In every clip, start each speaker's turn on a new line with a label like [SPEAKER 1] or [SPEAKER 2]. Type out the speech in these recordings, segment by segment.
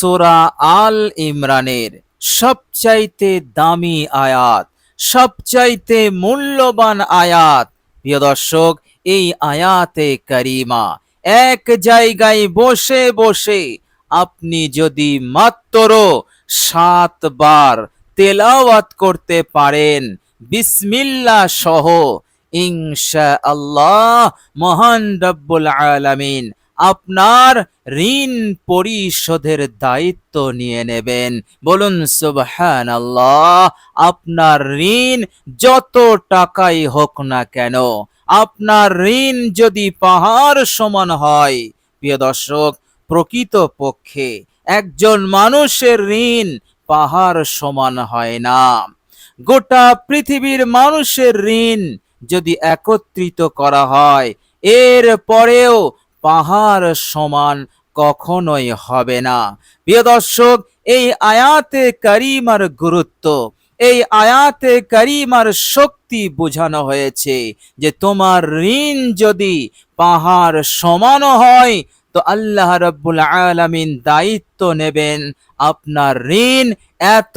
[SPEAKER 1] সূরা আল ইমরানের সবচাইতে দামি আয়াত, সবচাইতে মূল্যবান আয়াত। প্রিয় দর্শক, এই আয়াতে কারিমা এক জায়গায় বসে বসে আপনি যদি মাত্র 7 বার তেলাওয়াত করতে পারেন বিসমিল্লাহ সহ, ইনশাআল্লাহ মহান রব্বুল আলামিন আপনার ঋণ পরিশোধের দায়িত্ব নিয়ে নেবেন। বলুন সুবহানাল্লাহ। আপনার ঋণ যত টাকাই হোক না কেন, আপনার ঋণ যদি পাহাড় সমান হয়, প্রিয় দর্শক, প্রকৃত পক্ষে একজন মানুষের ঋণ পাহাড় সমান হয় না। গোটা পৃথিবীর মানুষের ঋণ যদি একত্রিত করা হয়, এর পরেও পাহাড় সমান কখনোই হবে না। প্রিয় দর্শক, এই আয়াতে কারিমার গুরুত্ব, এই আয়াতে কারিমার শক্তি বোঝানো হয়েছে যে তোমার ঋণ যদি পাহাড় সমান হয় তো আল্লাহ রাব্বুল আলামিন দায়িত্ব নেবেন আপনার ঋণ, এত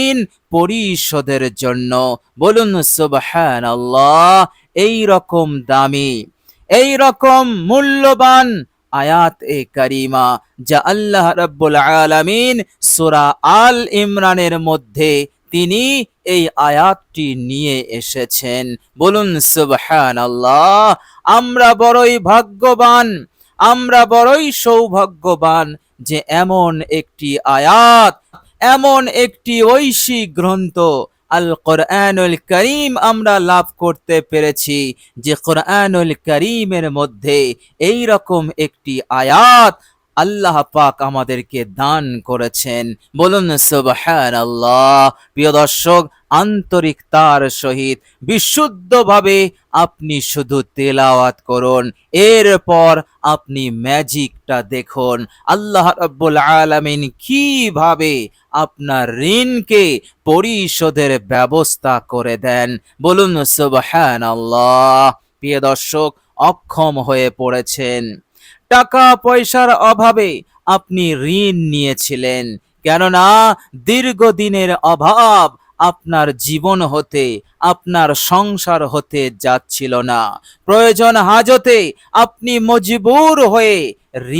[SPEAKER 1] ঋণ পরিশোধের জন্য। বলুন সুবহানাল্লাহ। এই রকম দামি, এই রকম মূল্যবান আয়াত এ কারিমা যা আল্লাহ রাব্বুল আলামিন সূরা আল ইমরানের মধ্যে তিনি এই আয়াতটি নিয়ে এসেছেন। বলুন সুবহানাল্লাহ। আমরা বড়ই ভাগ্যবান, আমরা বড়ই সৌভাগ্যবান যে এমন একটি আয়াত, এমন একটি ঐশী গ্রন্থ আল কোরআনুল কারীম আমরা লাভ করতে পেরেছি, যে কোরআনুল কারীমের মধ্যে এই রকম একটি আয়াত আল্লাহ পাক আমাদেরকে দান করেছেন। বলুন সুবহানাল্লাহ। প্রিয় দর্শক, আন্তরিকতার সহিত বিশুদ্ধভাবে আপনি শুধু তেলাওয়াত করুন, এরপর আপনি ম্যাজিকটা দেখুন আল্লাহ রাব্বুল আলামিন কিভাবে আপনার ঋণকে পরিশোধের ব্যবস্থা করে দেন। বলুন সুবহানাল্লাহ। প্রিয় দর্শক, অক্ষম হয়ে পড়েছেন, টাকা পয়সার অভাবে আপনি ঋণ নিয়েছিলেন, কেননা দীর্ঘদিনের অভাব আপনার জীবন হতে, আপনার সংসার হতে যাচ্ছিল না। প্রয়োজন হাজতে আপনি মজবুর হয়ে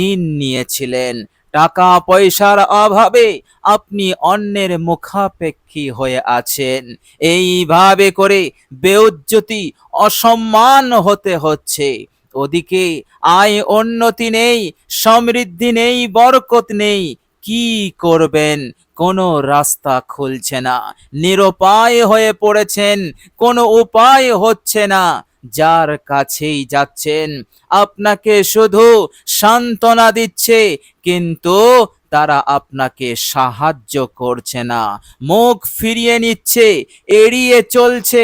[SPEAKER 1] ঋণ নিয়েছিলেন। টাকা পয়সার অভাবে আপনি অন্যের মুখাপেক্ষী হয়ে আছেন। এইভাবে করে বেউজ্জতি, অসম্মান হতে হচ্ছে। ওদিকে আয় উন্নতি নেই, সমৃদ্ধি নেই, বরকত নেই। কি করবেন? কোনো রাস্তা খুলছে না, নিরুপায় হয়ে পড়েছেন, কোনো উপায় হচ্ছে না। যার কাছেই যাচ্ছেন আপনাকে শুধু সান্ত্বনা দিচ্ছে, কিন্তু তারা আপনাকে সাহায্য করছে না, মুখ ফিরিয়ে নিচ্ছে, এড়িয়ে চলছে।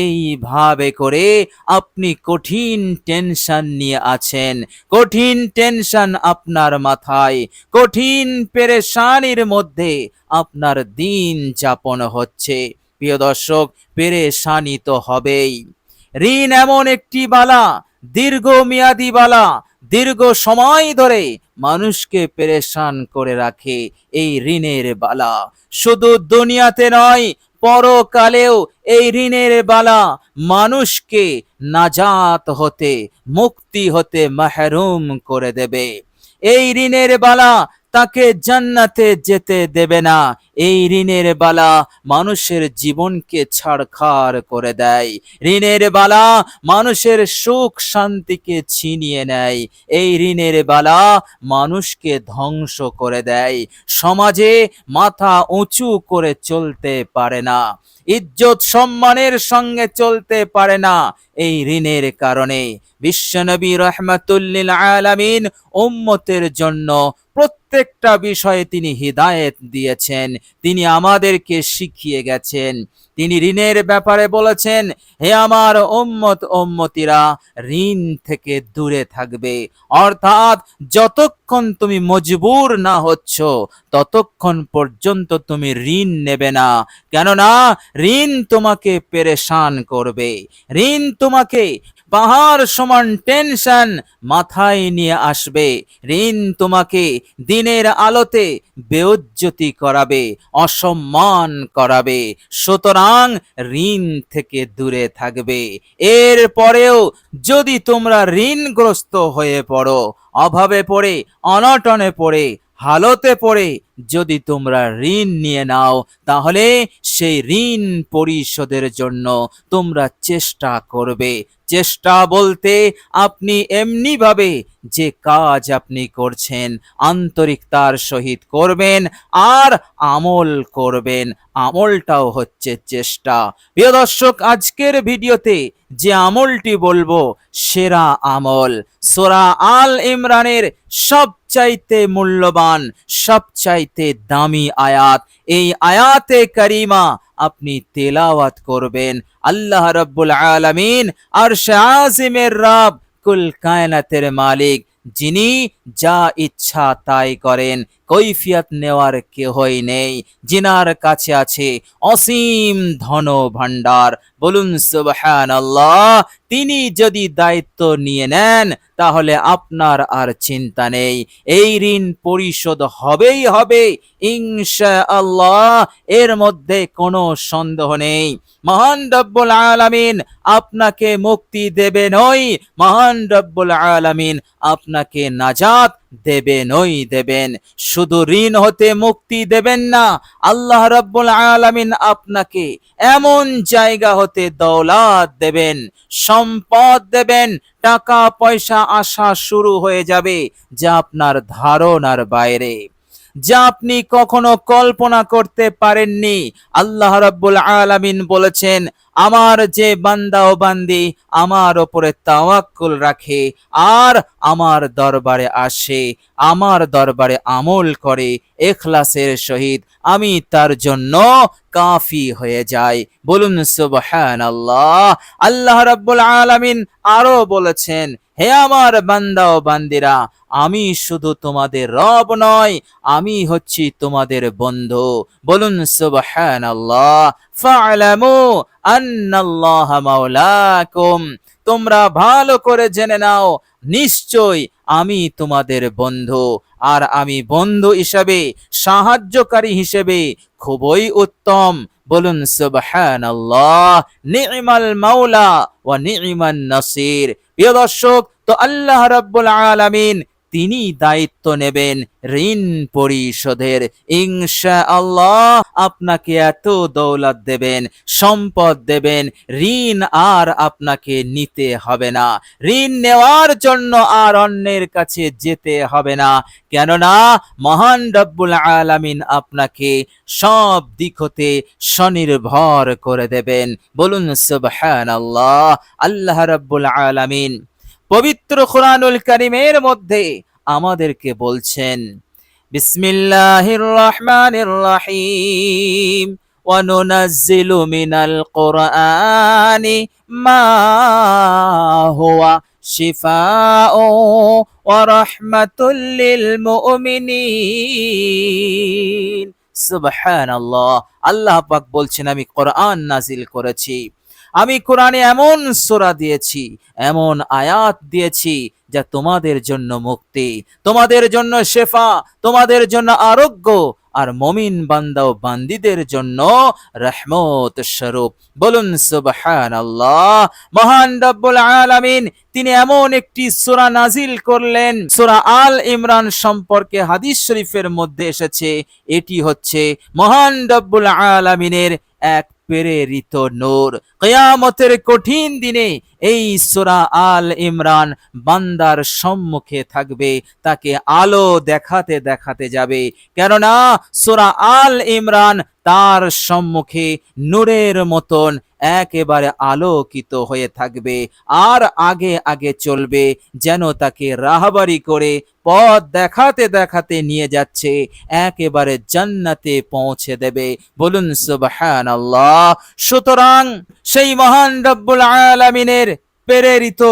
[SPEAKER 1] এইভাবে করে আপনি কঠিন টেনশন নিয়ে আছেন, কঠিন টেনশন আপনার মাথায়, কঠিন পেরেশানির মধ্যে আপনার দিন যাপন হচ্ছে। প্রিয় দর্শক, পেরেশানি তো হবেই। ঋণ এমন একটি বালা, দীর্ঘমেয়াদী বালা, দীর্ঘ সময় ধরে মানুষকে পেরেশান করে রাখে। এই ঋণের বালা শুধু দুনিয়াতে নয়, পরকালেও এই ঋণের বালা মানুষকে নাজাত হতে, মুক্তি হতে মাহরুম করে দেবে। এই ঋণের বালা তাকে জান্নাতে যেতে দেবে না। এই ঋণের বালা মানুষের জীবনকে ছাড়খাড় করে দেয়। ঋণের বালা মানুষের সুখ শান্তিকে ছিনিয়ে নেয়। এই ঋণের বালা মানুষকে ধ্বংস করে দেয়। সমাজে মাথা উঁচু করে চলতে পারে না, ইজ্জত সম্মানের সঙ্গে চলতে পারে না এই ঋণের কারণে। বিশ্বনবী রাহমাতুল লিল আলামিন উম্মতের জন্য প্রত্যেকটা বিষয়ে তিনি হিদায়েত দিয়েছেন, তিনি আমাদেরকে শিখিয়ে গেছেন। তিনি ঋণের ব্যাপারে বলেছেন, হে আমার উম্মত উম্মতিরা, ঋণ থেকে দূরে থাকবে। অর্থাৎ যতক্ষণ তুমি মজবুর না হচ্ছ ততক্ষণ পর্যন্ত তুমি ঋণ নেবে না, কেননা ঋণ তোমাকে পেরেশান করবে, ঋণ তোমাকে পাহাড় সমান টেনশন মাথায় নিয়ে আসবে। ঋণ তোমাকে দিনের আলোতে বেইজ্জতি করাবে, অসম্মান করাবে। সুতরাং ঋণ থেকে দূরে থাকবে। এর পরেও যদি তোমরা ঋণগ্রস্ত হয়ে পড়ো, অভাবে পড়ে, অনটনে পড়ে, হালতে পড়ে যদি তোমরা ঋণ নিয়ে নাও, তাহলে সেই ঋণ পরিশোধের জন্য তোমরা চেষ্টা করবে। চেষ্টা বলতে আপনি এমনি ভাবে যে কাজ আপনি করছেন আন্তরিকতার সহিত করবেন আর আমল করবেন। আমলটাও হচ্ছে চেষ্টা। প্রিয় দর্শক, আজকের ভিডিওতে যে আমলটি বলবো সেরা আমল, সূরা আল ইমরানের সবচাইতে মূল্যবান, সবচাইতে দামি আয়াত। এই আয়াতে কারিমা আপনি তেলাওয়াত করবেন। আল্লাহ রাব্বুল আলামিন আরশে আজিমের রব, কুল কায়নাতের মালিক, যিনি যা ইচ্ছা তাই করেন, কৈফিয়ত নেওয়ার কেহই নেই, জিনার কাছে আছে অসীম ধন ভান্ডার। বলুন সুবহানাল্লাহ। তিনি যদি দায়িত্ব নিয়ে নেন তাহলে আপনার আর চিন্তা নেই, এই ঋণ পরিশোধ হবেই হবে ইনশাআল্লাহ। এর মধ্যে কোনো সন্দেহ নেই। মহান রব্বুল আলামিন আপনাকে মুক্তি দেবেনই, মহান রব্বুল আলামিন আপনাকে নাজাত দেবেনই দেবেন। শুধু ঋণ হতে মুক্তি দেবেন না, আল্লাহ রাব্বুল আলামিন আপনাকে এমন জায়গা হতে দৌলত দেবেন, সম্পদ দেবেন, টাকা পয়সা আসা শুরু হয়ে যাবে যা আপনার ধারণার বাইরে, যা আপনি কখনো কল্পনা করতে পারেননি। আল্লাহ রাব্বুল আলামিন বলেছেন, আমার যে বান্দা ও বান্দি আমার ওপরে তাওয়াক্কুল রাখে আর আমার দরবারে আসে, আমার দরবারে আমল করে ইখলাসের সহিত, আমি তার জন্য কাফি হয়ে যাই। বলুন সুবহানাল্লাহ। আল্লাহ রাব্বুল আলামিন আরো বলেছেন, হে আমার বান্দা ও বান্দিরা, আমি শুধু তোমাদের রব নয়, আমি হচ্ছি তোমাদের বন্ধু। বলুন সুবহানাল্লাহ। ফা'লামু আন্নাল্লাহা মাওলাকুম, তোমরা ভালো করে জেনে নাও, নিশ্চয় আমি তোমাদের বন্ধু, আর আমি বন্ধু হিসেবে, সাহায্যকারী হিসেবে খুবই উত্তম। বলুন সুবহানাল্লাহ। নি'মাল মাওলা ওয়া নি'মান নাসির। প্রিয় দর্শক, তো আল্লাহ রাব্বুল আলামিন তিনি দায়িত্ব নেবেন ঋণ পরিশোধের। ইনশাআল্লাহ আপনাকে এত দৌলত দেবেন, সম্পদ দেবেন, ঋণ আর আপনাকে নিতে হবে না, ঋণ নেওয়ার জন্য আর অন্যের কাছে যেতে হবে না। কেননা মহান রব্বুল আলামিন আপনাকে সব দিক হতে স্বনির্ভর করে দেবেন। বলুন সুবহানাল্লাহ। আল্লাহ রাব্বুল আলামিন পবিত্র কুরআনুল কারীমের মধ্যে আমাদেরকে বলছেন, বিসমিল্লাহির রহমানির রহিম, ওয়া নুনাজ্জিলু মিনাল কুরআনি মা হুয়া শিফাউ ওয়া রাহমাতুল লিল মুমিনিন। সুবহানাল্লাহ। আল্লাহ পাক বলছেন, আমি কোরআন নাজিল করেছি, আমি কোরআনে এমন সূরা দিয়েছি, এমন আয়াত দিয়েছি যা তোমাদের জন্য মুক্তি, তোমাদের জন্য শেফা, তোমাদের জন্য আরোগ্য, আর মুমিন বান্দা ও বান্দীদের জন্য রহমত স্বরূপ। বলুন সুবহানাল্লাহ। মহান রব্বুল আলামিন তিনি এমন একটি সূরা নাজিল করলেন, সূরা আল ইমরান সম্পর্কে হাদিস শরীফের মধ্যে এসেছে, এটি হচ্ছে মহান রব্বুল আলামিনের এক প্রেরিত নূর। কিয়ামতের কঠিন দিনে এই সূরা আল ইমরান বান্দার সম্মুখে থাকবে, তাকে আলো দেখাতে দেখাতে যাবে। কেননা সূরা আল ইমরান তার সম্মুখে নূরের মতন একেবারে আলোকিত হয়ে থাকবে আর আগে আগে চলবে, যেন তাকে রাহবারি করে পথ দেখাতে দেখাতে নিয়ে যাচ্ছে, একেবারে জান্নাতে পৌঁছে দেবে। বলুন সুবহানাল্লাহ। সুতরাং সেই মহান রব্বুল আলামিনের প্রেরিত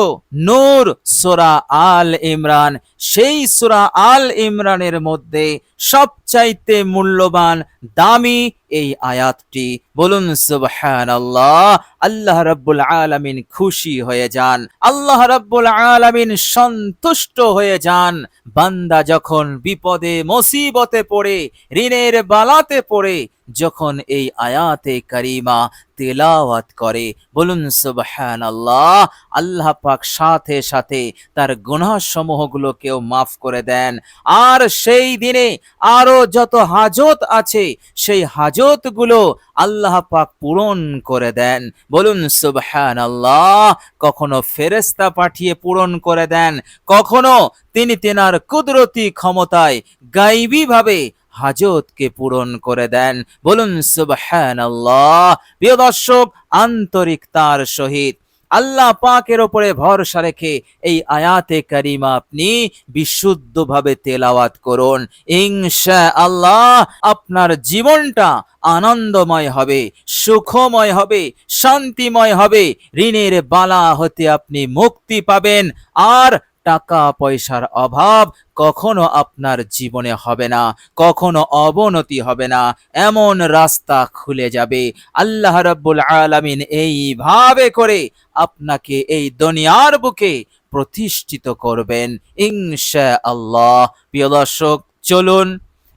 [SPEAKER 1] নূর সূরা আল ইমরান, সেই সূরা আল ইমরানের মধ্যে সবচাইতে মূল্যবান দামি এই আয়াতটি। বলুন সুবহানাল্লাহ। আল্লাহ রাব্বুল আলামিন খুশি হয়ে যান, আল্লাহ রাব্বুল আলামিন সন্তুষ্ট হয়ে যান। বান্দা যখন বিপদে মুসিবতে পড়ে, ঋণের বালাতে পড়ে যখন এই আয়াতে কারিমা তেলাওয়াত করে, বলুন সুবহানাল্লাহ, আল্লাহ পাক সাথে সাথে তার গুনাহ সমূহগুলোকেও মাফ করে দেন। আর সেই দিনে আরো যত হাজত আছে সেই হাজতগুলো আল্লাহ পাক পূরণ করে দেন। বলুন সুবহানাল্লাহ। কখনো ফেরেশতা পাঠিয়ে পূরণ করে দেন, কখনো তিনি তেনার কুদরতি ক্ষমতায় গায়বী ভাবে হাজতকে পূরণ করে দেন। বলুন সুবহানাল্লাহ। প্রিয় দর্শক, আন্তরিকতার সহিত আল্লাহ পাকের ওপরে ভরসা রেখে এই আয়াতে কারিমা আপনি বিশুদ্ধভাবে তেলাওয়াত করুন। ইনশাআল্লাহ আপনার জীবনটা আনন্দময় হবে, সুখময় হবে, শান্তিময় হবে। ঋণের বালা হতে আপনি মুক্তি পাবেন, আর টাকা পয়সার অভাব কখনো আপনার জীবনে হবে না, কখনো অবনতি হবে না। এমন রাস্তা খুলে যাবে। আল্লাহ রাব্বুল আলামিন এইভাবে করে আপনাকে এই দুনিয়ার বুকে প্রতিষ্ঠিত করবেন ইনশাআল্লাহ। প্রিয় দর্শক, চলুন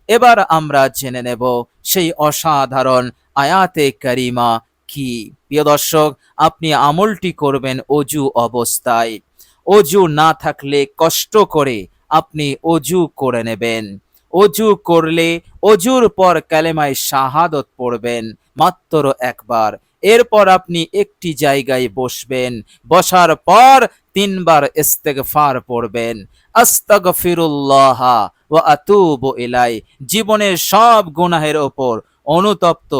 [SPEAKER 1] এবার আমরা জেনে নেব সেই অসাধারণ আয়াতে কারিমা কি। প্রিয় দর্শক, আপনি আমলটি করবেন অজু অবস্থায়। অজু না থাকলে কষ্ট করে আপনি অজু করে নেবেন। অজু করলে অজুর পর কালেমায়ে শাহাদত পড়বেন মাত্র একবার। এরপর আপনি একটি জায়গায় বসবেন, বসার পর 3 বার ইস্তেগফার পড়বেন। আস্তাগফিরুল্লাহ ওয়া আতুবু ইলাই। জীবনের সব গুনাহের ওপর অনুতপ্ত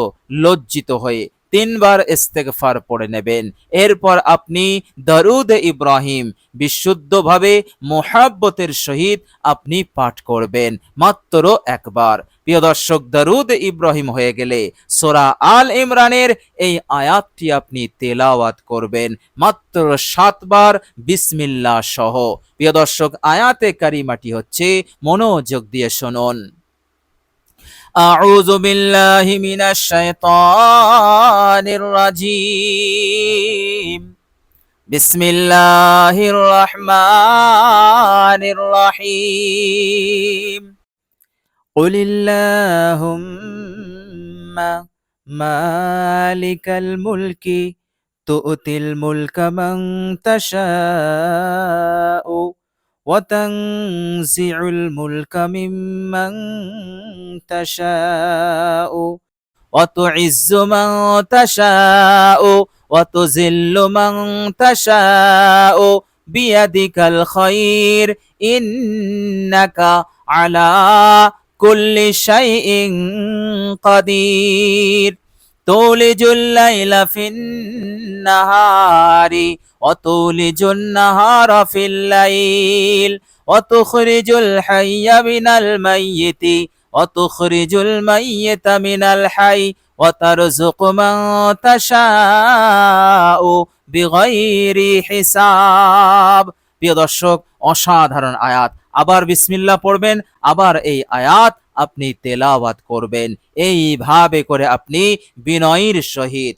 [SPEAKER 1] লজ্জিত হয়ে 3 বার ইস্তেগফার পড়ে নেবেন। এরপর আপনি দরুদ ইব্রাহিম বিশুদ্ধভাবে মুহাব্বতের সহিত আপনি পাঠ করবেন মাত্র একবার। প্রিয় দর্শক, দরুদ ইব্রাহিম হয়ে গেলে সূরা আল ইমরানের এই আয়াতটি আপনি তেলাওয়াত করবেন মাত্র 7 বার বিসমিল্লাহ সহ। প্রিয় দর্শক, আয়াতে কারিমাটি হচ্ছে, মনোযোগ দিয়ে শুনুন। আউযু বিল্লাহি মিনাশ শাইতানির রাজীম। বিসমিল্লাহির রহমানির রহিম। কুলিল্লাহুম্মা মালিকাল মুলকি তু'তিল মুলকা মান তাশাউ ওয়া তানজিউল মুলকা মিম্মান তাশাউ ওয়া তুইজ্জু মান তাশাউ ওয়া তুযিল্লু মান তাশাউ বিয়াদিকাল খায়র ইন্নাকা আলা কুল্লি শাইইন কাদির। তুলিজুল লাইলা ফিন নাহারি ওয়া তুলিজুন নাহারা ফিল লাইল ওয়া তুখরিজুল হাইয়্যা মিনাল মাইয়িতি ওয়া তুখরিজুল মাইয়িতা মিনাল হাই ওয়া তারযুকু মান তাশাউ বিগাইরি হিসাব। প্রিয় দর্শক, অসাধারণ আয়াত। আবার বিসমিল্লাহ পড়বেন, আবার এই আয়াত আপনি তেলাওয়াত করবেন। এইভাবে করে আপনি বিনয়ের সহিত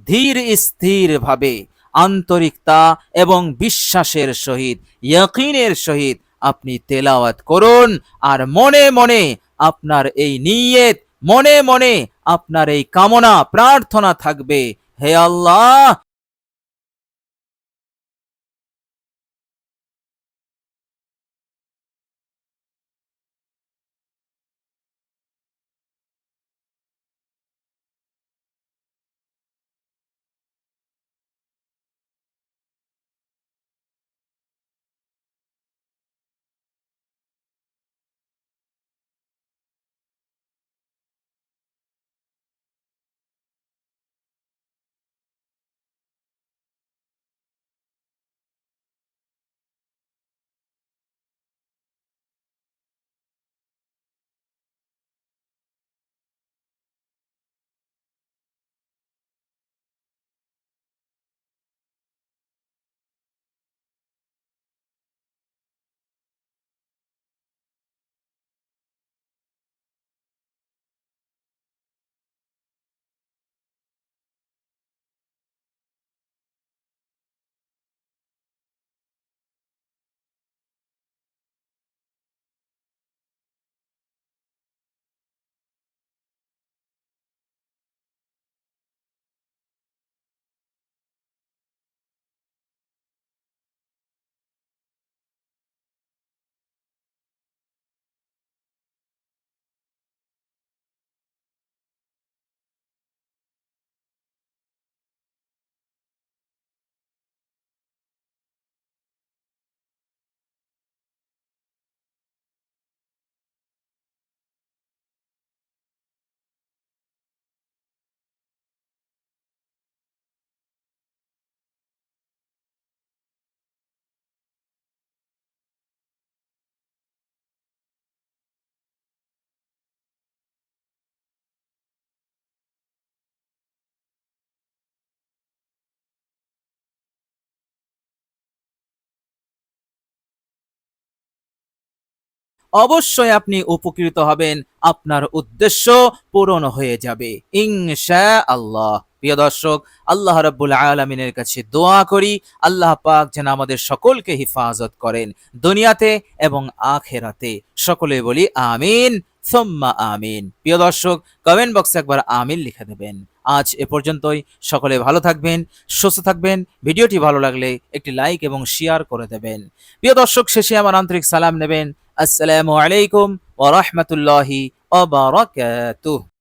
[SPEAKER 1] ধীর স্থির ভাবে আন্তরিকতা এবং বিশ্বাসের সহিত ইয়াকিনের সহিত আপনি তেলাওয়াত করুন। আর মনে মনে আপনার এই নিয়ত, মনে মনে আপনার এই কামনা প্রার্থনা থাকবে, হে আল্লাহ, অবশ্যই আপনি উপকৃত হবেন, আপনার উদ্দেশ্য পূরণ হয়ে যাবে ইনশাআল্লাহ। প্রিয় দর্শক, আল্লাহ রাব্বুল আলামিনের কাছে দোয়া করি আল্লাহ পাক যেন আমাদের সকলকে হিফাজত করেন দুনিয়াতে এবং আখেরাতে। সকলে বলি আমিন সুম্মা আমিন। প্রিয় দর্শক, কমেন্ট বক্সে একবার আমিন লিখে দেবেন। আজ এ পর্যন্তই। সকলে ভালো থাকবেন, সুস্থ থাকবেন। ভিডিওটি ভালো লাগলে একটি লাইক এবং শেয়ার করে দেবেন। প্রিয় দর্শক, শেষে আমার আন্তরিক সালাম নেবেন। আসসালামু আলাইকুম ওয়া রাহমাতুল্লাহি ওয়া বারাকাতুহু।